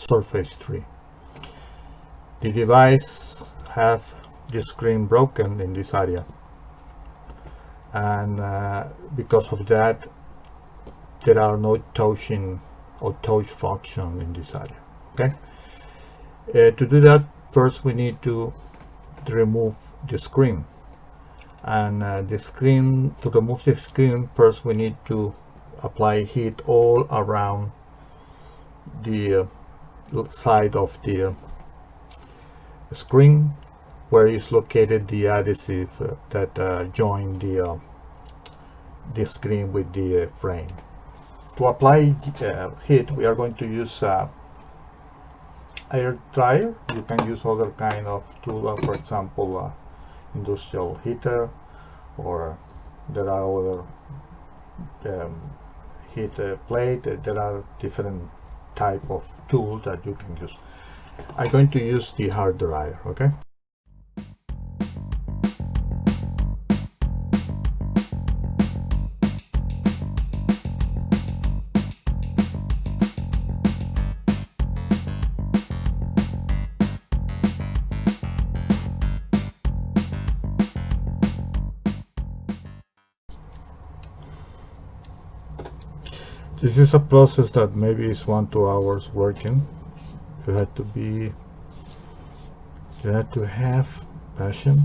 surface tree. The device have the screen broken in this area, and because of that there are no touching or touch function in this area. Okay, to do that, first we need to remove the screen, and to remove the screen, first we need to apply heat all around the side of the screen where is located the adhesive that join the screen with the frame. To apply heat, we are going to use air dryer. You can use other kind of tool, for example industrial heater, or there are other heat plate. There are different type of tools that you can use. I'm going to use the hard dryer. Okay. This is a process that maybe is 1-2 hours working. You have to have passion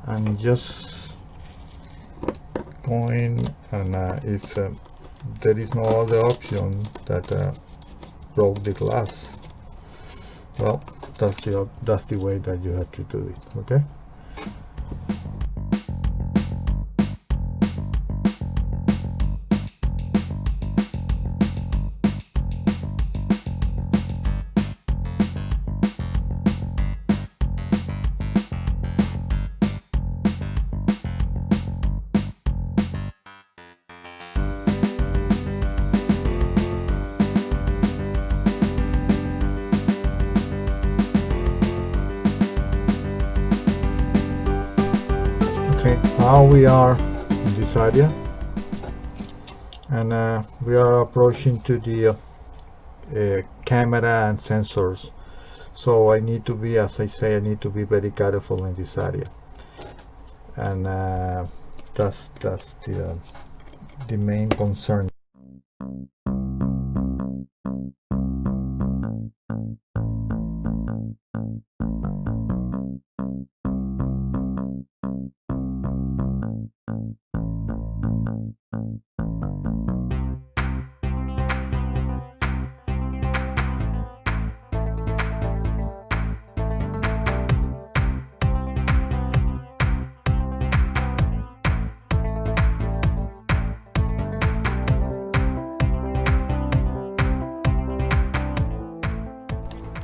and just going, and if there is no other option that broke the glass, well, that's the way that you have to do it. Okay. Okay, now we are in this area, and we are approaching to the camera and sensors. So I need to be, as I say, I need to be very careful in this area, and that's the main concern.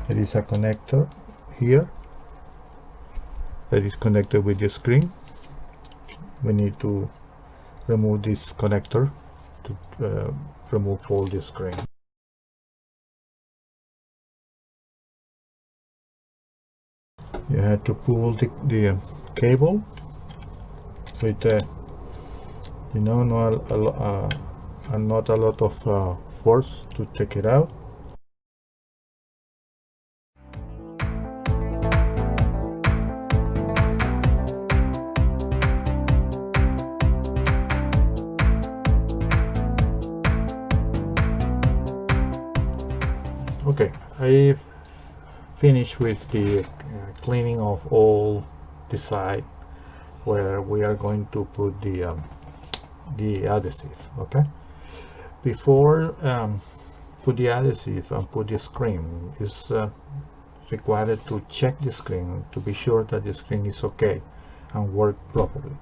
There is a connector here that is connected with the screen. We need to remove this connector to remove all the screen. You have to pull the cable with not a lot of force to take it out. Okay, I finished with the cleaning of all the side where we are going to put the adhesive. Okay, before put the adhesive and put the screen, is required to check the screen to be sure that the screen is okay and work properly.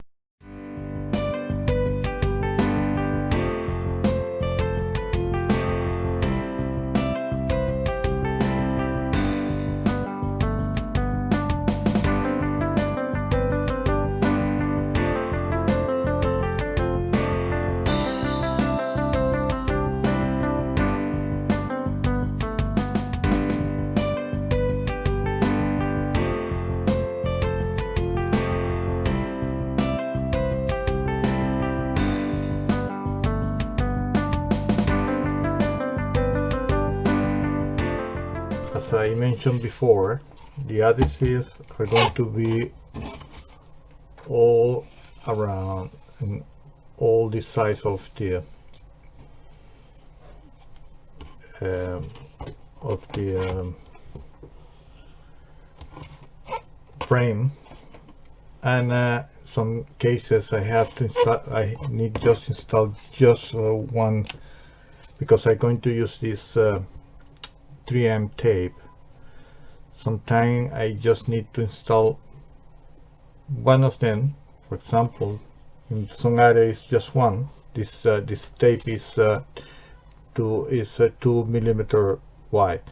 as I mentioned before, the adhesives are going to be all around and all the size of the frame, and some cases I have to install, I need just install just one, because I'm going to use this 3M tape. Sometimes I just need to install one of them. For example, in some areas just one. This tape is 2 millimeter wide.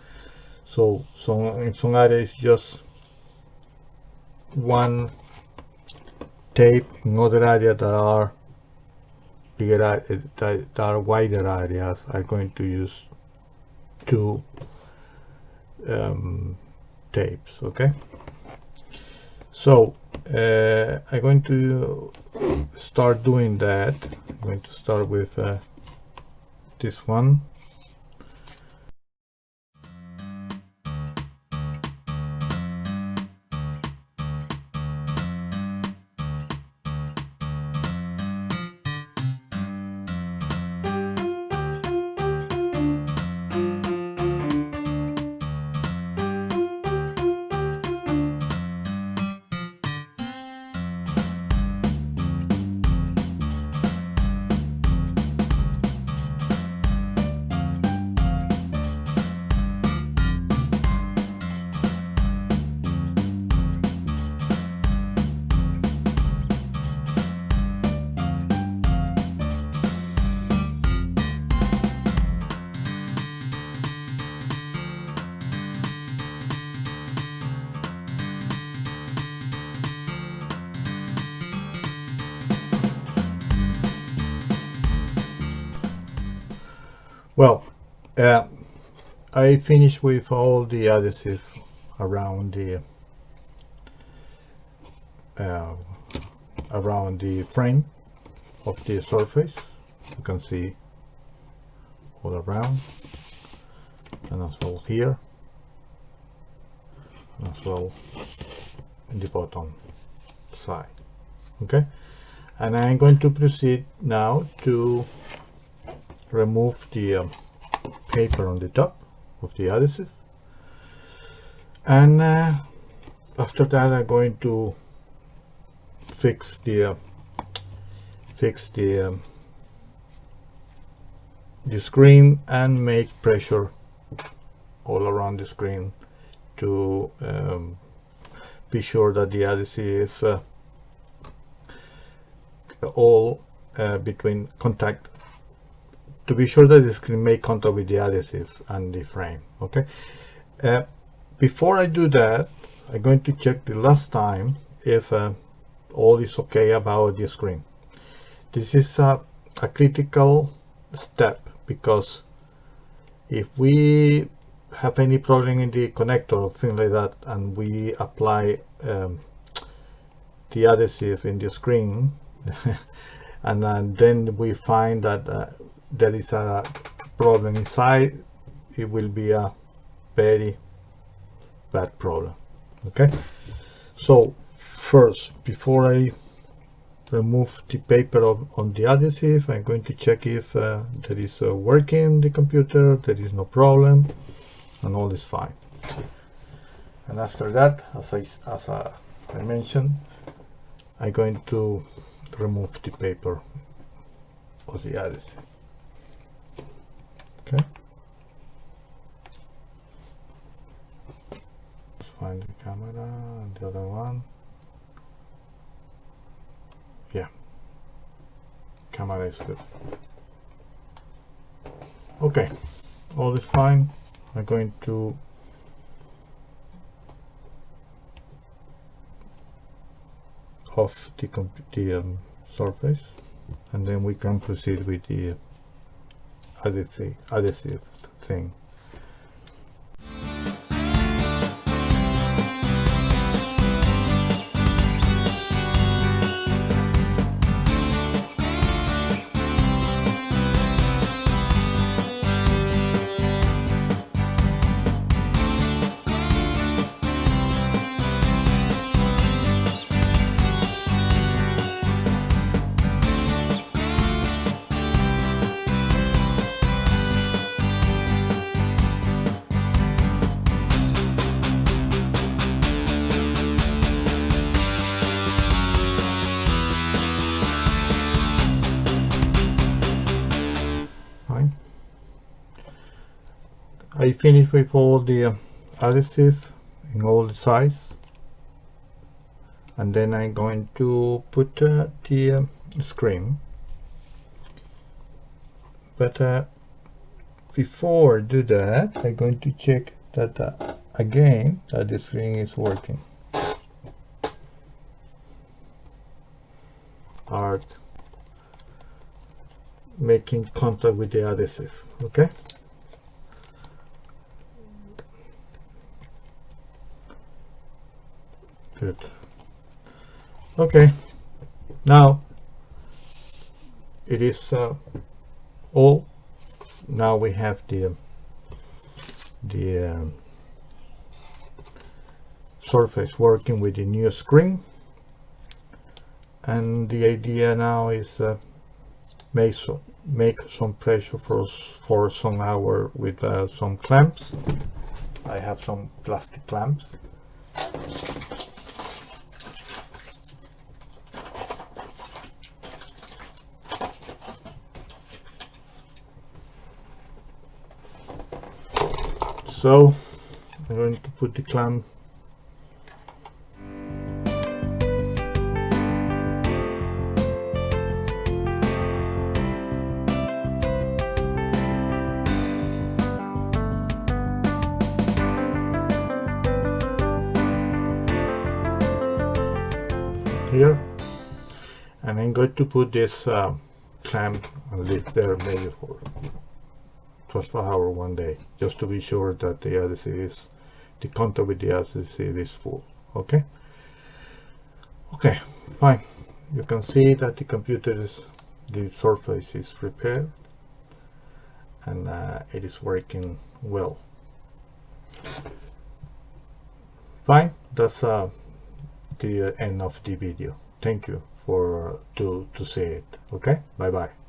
So in some areas just one tape. In other areas that are bigger, that are wider areas, I'm going to use two tapes. Okay. So I'm going to start doing that. I'm going to start with this one. Well, I finished with all the adhesive around the frame of the surface. You can see all around, and as well here, and as well in the bottom side. Okay, and I'm going to proceed now to remove the paper on the top of the adhesive, and after that I'm going to fix the screen and make pressure all around the screen to be sure that the adhesive all between contact, to be sure that the screen make contact with the adhesive and the frame. Okay. Before I do that, I'm going to check the last time if all is okay about the screen. This is a critical step, because if we have any problem in the connector or thing like that, and we apply the adhesive in the screen and then we find that there is a problem inside, it will be a very bad problem. Okay, so first, before I remove the paper on the adhesive, I'm going to check if there is working the computer, there is no problem, and all is fine. And after that, as I mentioned, I'm going to remove the paper of the adhesive. Okay. Let's find the camera and the other one. Yeah, camera is good. Okay, all is fine. I'm going to off the surface, and then we can proceed with the adhesive thing. I finished with all the adhesive in all the size, and then I'm going to put the screen. But before I do that, I'm going to check that again that the screen is working. Are making contact with the adhesive. Okay. Good. Okay. Now it is all. Now we have the surface working with the new screen, and the idea now is make some pressure for some hour with some clamps. I have some plastic clamps. So I'm going to put the clamp here, and I'm going to put this clamp and leave there maybe for 12 hours one day, just to be sure that the adhesive is, the contact with the adhesive is full. Okay, fine. You can see that the the surface is prepared, and it is working well. Fine, that's the end of the video. Thank you for to see it. Okay, bye bye.